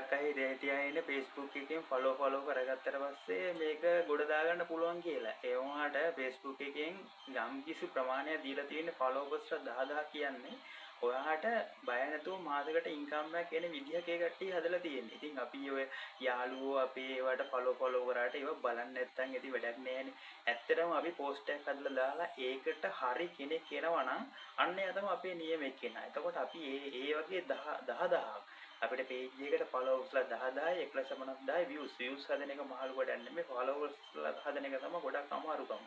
ගොඩක් අය තියා ඉන්නේ Facebook එකෙන් follow කරගත්තට පස්සේ මේක ගොඩ දාගන්න පුළුවන් කියලා. ඒ වුණාට Facebook එකෙන් යම් කිසි ප්‍රමාණයක් දීලා තියෙන followers 10000 කියන්නේ ඔයාට බය නැතුව මාසෙකට ඉන්කම් එකක් එන විදිහක ඒ කට්ටිය හදලා තියෙන්නේ. ඉතින් අපි ඔය යාළුවෝ අපේ ඒවට follow කරාට ඒව බලන්න නැත්නම් ඉතින් වැඩක් නෑනේ. ඇත්තටම අපි post එකක් හදලා දාලා ඒකට හරි කෙනෙක් එනවා නම් අන්න එයා තමයි අපේ නියමෙක් කෙනා. එතකොට අපි ඒ වගේ 10000ක් අපිට page එකට followers ලා 10000යි 1,50,000 views හදන එක මහලු ගොඩක් නෙමෙයි followers ලා හදන එක තමයි ගොඩක් අමාරුකම.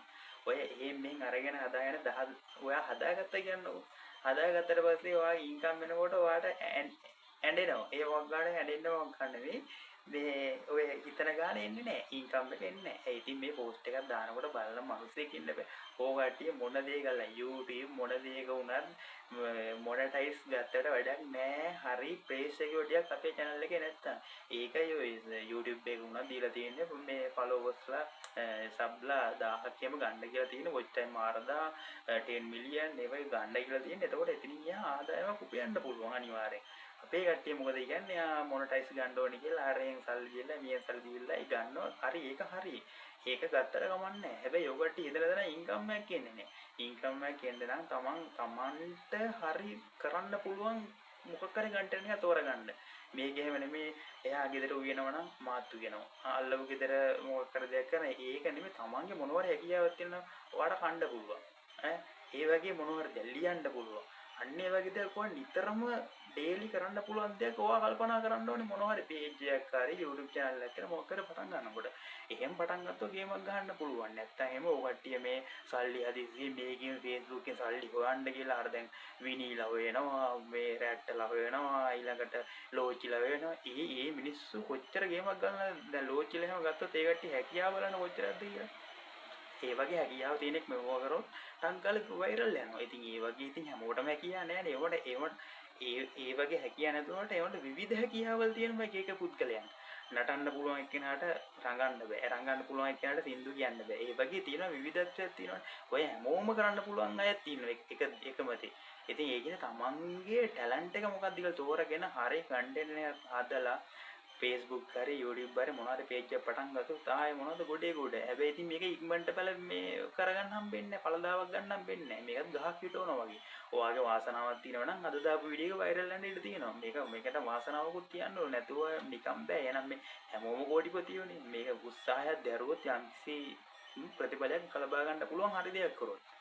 ඔය එහෙන් අරගෙන හදාගෙන 10 ඔයා හදාගත්ත කියන්නේ හදාගත්තට පස්සේ ඔයා ඉන්කම් වෙනකොට ඔයාට ඇඬෙනවා. ඒ වග් ගන්න ඇඬෙන්න වග් ගන්න නෙවෙයි. මේ ඔය හිතන ගාන එන්නේ නැහැ. ඉන්කම් එක එන්නේ නැහැ. ඒ ඉතින් මේ පෝස්ට් එකක් දානකොට බලන මිනිස්සෙක් ඉන්න බෑ. ඕගට්ටිය මොන දේ ගල්ලා YouTube මොන දේක වුණත් මොනටයිස් ගත්තට වැඩක් නැහැ. හරි ප්‍රේස් එක ටිකක් අපේ channel එකේ නැත්තම්. ඒකයි ඔය YouTube එක උනත් දීලා තියෙන්නේ මේ followers සබ්ලා 1000ක් එම ගන්න කියලා තියෙන watch time මාරදා 10 million ඒවයි ගන්න කියලා තියෙන්නේ. එතකොට එතනින් යා ආදායමක් උපයන්න පුළුවන් අනිවාර්යෙන්. අපේ කට්ටිය මොකද කියන්නේ යා මොනටයිස් ගන්න ඕනේ කියලා ආරෙන් සල්ලි දීලා මියෙන් සල්ලි දීලා ඒ ගන්නවා. හරි ඒක හරි. ඒක ගත්තට කමක් නැහැ. හැබැයි ඔය කට්ටිය ඉඳලා දැන ඉන්කම් එකක් එන්නේ නැහැ. ඉන්කම් එකක් එන්න නම් තමන්ට හරි කරන්න පුළුවන් මොකක් හරි කන්ටෙන්ට් එකක් තෝරගන්න. මේක එහෙම නෙමෙයි එයා ගෙදර උයනවා නම් මාත් උයනවා. අල්ලපු ගෙදර මොකක් කර දෙයක් කරන ඒක නෙමෙයි තමන්ගේ මොනවාරි හැකියාවක් තියෙනවා ඔයාට කන්න පුළුවන්. ඒ වගේ මොනවාරි දැන් ලියන්න පුළුවන්. අන්න ඒ වගේ දේවල් කොහොම නිතරම ඩේලි කරන්න පුළුවන් දේක් ඔයා කල්පනා කරන්න ඕනේ මොනවාරි page එකක් හරි YouTube channel එකක් කියලා මොකක් කර පටන් ගන්නකොට. එහෙම පටන් ගත්තොත් ගේමක් ගහන්න පුළුවන්. නැත්තම් එහෙම ඔය කට්ටිය මේ සල්ලි හදිස්සියේ මේකෙන් Facebook එකෙන් සල්ලි හොයන්න කියලා අර දැන් විනීලා වෙනවා මේ රැට්ටලා වෙනවා ඊළඟට ලෝචිලා වෙනවා. ඒ මිනිස්සු කොච්චර ගේමක් ගන්න දැන් ලෝචිලා එහෙම ගත්තොත් ඒ කට්ටිය හැකියාව බලන්න කොච්චරද කියලා. ඒ වගේ හැකියාව තියෙනෙක් මෙව කරොත් ටංගල වෛරල් යනවා. ඉතින් ඒ වගේ ඉතින් හැමෝටම හැකියාව නැහැ නේ. ඒ වගේ හැකියාව නැතුනට ඒවට විවිධ හැකියාවල් තියෙන එක එක පුද්ගලයන්. නටන්න පුළුවන් එක්කෙනාට රඟන්න බෑ. රඟන්න පුළුවන් එක්කෙනාට සින්දු කියන්න බෑ. ඒ වගේ තියෙන විවිධත්වයක් තියෙනවානේ. ඔය හැමෝම කරන්න පුළුවන් අයත් තියෙනවා. එකමතේ. ඉතින් ඒකේ තමන්ගේ ටැලන්ට් එක මොකක්ද කියලා තෝරගෙන හරිය කන්ටෙන්ට් එකක් හදලා Facebook හරි YouTube හරි මොනවාරි page එකක් පටන් ගත්තොත් ආයේ මොනවද ගොඩේ. හැබැයි ඉතින් මේක ඉක්මනට මේ කරගන්න හම්බෙන්නේ නැහැ. පළදාවක් ගන්න හම්බෙන්නේ නැහැ. මේකත් ගහක් හිටවනවා වගේ. ඔයාගේ වාසනාවක් තියෙනවා නම් අද දාපු වීඩියෝ එක වෛරල් යන්න ඉඩ තියෙනවා. මේකට වාසනාවකුත් තියන්න ඕනේ. නැතුව නිකම් බෑ. එහෙනම් මේ හැමෝම කෝටිපතියෝනේ. මේක උත්සාහයක් දැරුවොත් යම්කිසි ප්‍රතිඵලයක් ලබා ගන්න පුළුවන් හරි දෙයක් කරොත්.